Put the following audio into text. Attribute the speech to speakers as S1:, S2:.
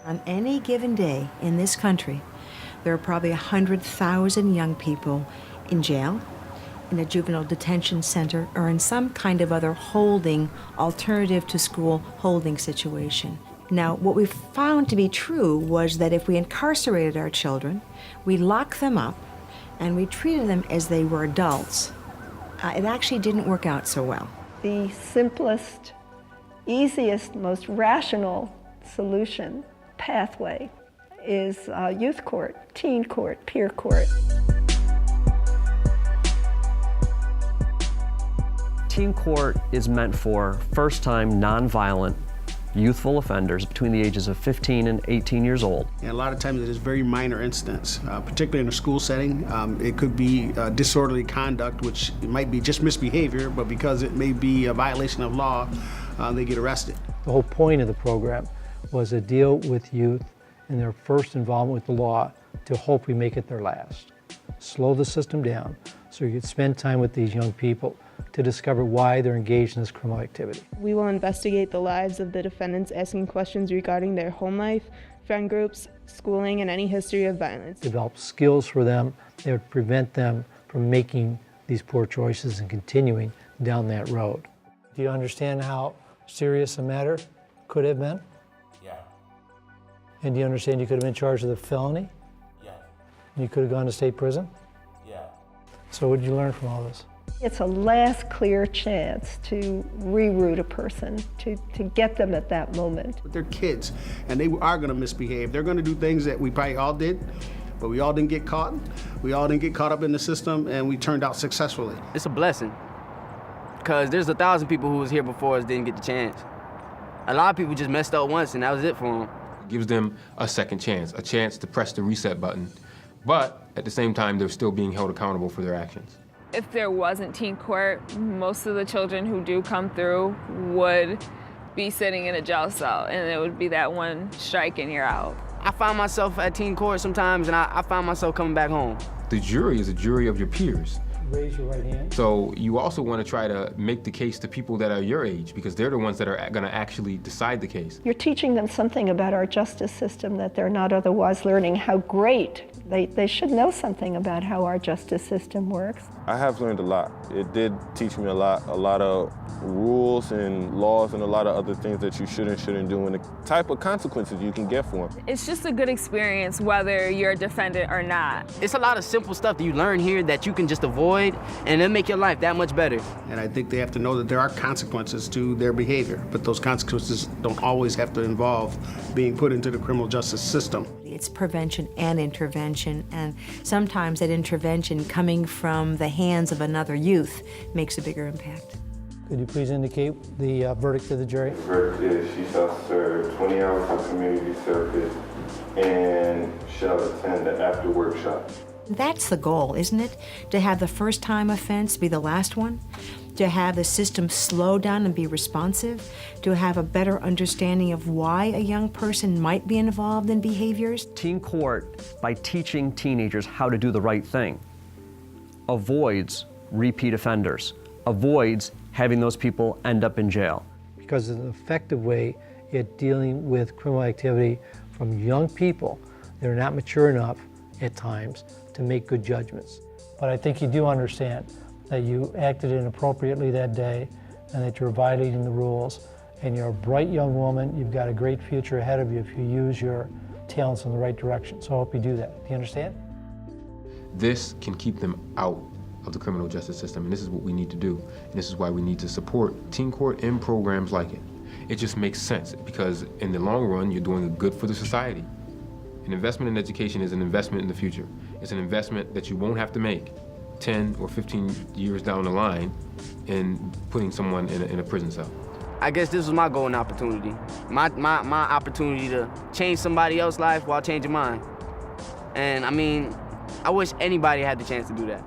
S1: On any given day in this country, there are probably 100,000 young people in jail, in a juvenile detention center, or in some kind of other holding, alternative to school holding situation. Now, what we found to be true was that if we incarcerated our children, we locked them up, and we treated them as they were adults, it actually didn't work out so well.
S2: The simplest, easiest, most rational solution pathway is youth court, teen court, peer court.
S3: Teen court is meant for first-time, nonviolent, youthful offenders between the ages of 15 and 18 years old.
S4: And a lot of times it is very minor incidents, particularly in a school setting. It could be disorderly conduct, which might be just misbehavior, but because it may be a violation of law, they get arrested.
S5: The whole point of the program was to deal with youth in their first involvement with the law to hope we make it their last. Slow the system down so you could spend time with these young people to discover why they're engaged in this criminal activity.
S6: We will investigate the lives of the defendants, asking questions regarding their home life, friend groups, schooling, and any history of violence.
S5: Develop skills for them that would prevent them from making these poor choices and continuing down that road. Do you understand how serious a matter could have been?
S7: Yeah.
S5: And do you understand you could have been charged with a felony?
S7: Yeah.
S5: You could have gone to state prison?
S7: Yeah.
S5: So what did you learn from all this?
S2: It's a last clear chance to reroute a person, to get them at that moment.
S4: They're kids, and they are going to misbehave. They're going to do things that we probably all did, but we all didn't get caught. We all didn't get caught up in the system, and we turned out successfully.
S8: It's a blessing, because there's 1,000 people who was here before us didn't get the chance. A lot of people just messed up once, and that was it for them.
S9: It gives them a second chance, a chance to press the reset button, but at the same time, they're still being held accountable for their actions.
S10: If there wasn't teen court, most of the children who do come through would be sitting in a jail cell, and it would be that one strike and you're out.
S8: I find myself at teen court sometimes, and I find myself coming back home.
S9: The jury is a jury of your peers.
S5: Raise your right hand.
S9: So you also want to try to make the case to people that are your age, because they're the ones that are going to actually decide the case.
S2: You're teaching them something about our justice system that they're not otherwise learning, how great. They should know something about how our justice system works.
S11: I have learned a lot. It did teach me a lot of rules and laws and a lot of other things that you shouldn't do and the type of consequences you can get for them.
S10: It's just a good experience whether you're a defendant or not.
S8: It's a lot of simple stuff that you learn here that you can just avoid, and it'll make your life that much better.
S4: And I think they have to know that there are consequences to their behavior, but those consequences don't always have to involve being put into the criminal justice system.
S1: It's prevention and intervention, and sometimes that intervention coming from the hands of another youth makes a bigger impact.
S5: Could you please indicate the verdict to the jury?
S11: The verdict is she shall serve 20 hours of community service and shall attend the after workshop.
S1: That's the goal, isn't it? To have the first time offense be the last one? To have the system slow down and be responsive? To have a better understanding of why a young person might be involved in behaviors?
S3: Teen court, by teaching teenagers how to do the right thing, avoids repeat offenders, avoids having those people end up in jail.
S5: Because it's an effective way at dealing with criminal activity from young people that are not mature enough at times to make good judgments. But I think you do understand that you acted inappropriately that day and that you're violating the rules, and you're a bright young woman. You've got a great future ahead of you if you use your talents in the right direction. So I hope you do that. Do you understand?
S9: This can keep them out of the criminal justice system, and this is what we need to do. And this is why we need to support teen court and programs like it. It just makes sense, because in the long run, you're doing good for the society. An investment in education is an investment in the future. It's an investment that you won't have to make 10 or 15 years down the line in putting someone in a prison cell.
S8: I guess this was my golden opportunity. My opportunity to change somebody else's life while changing mine. And I mean, I wish anybody had the chance to do that.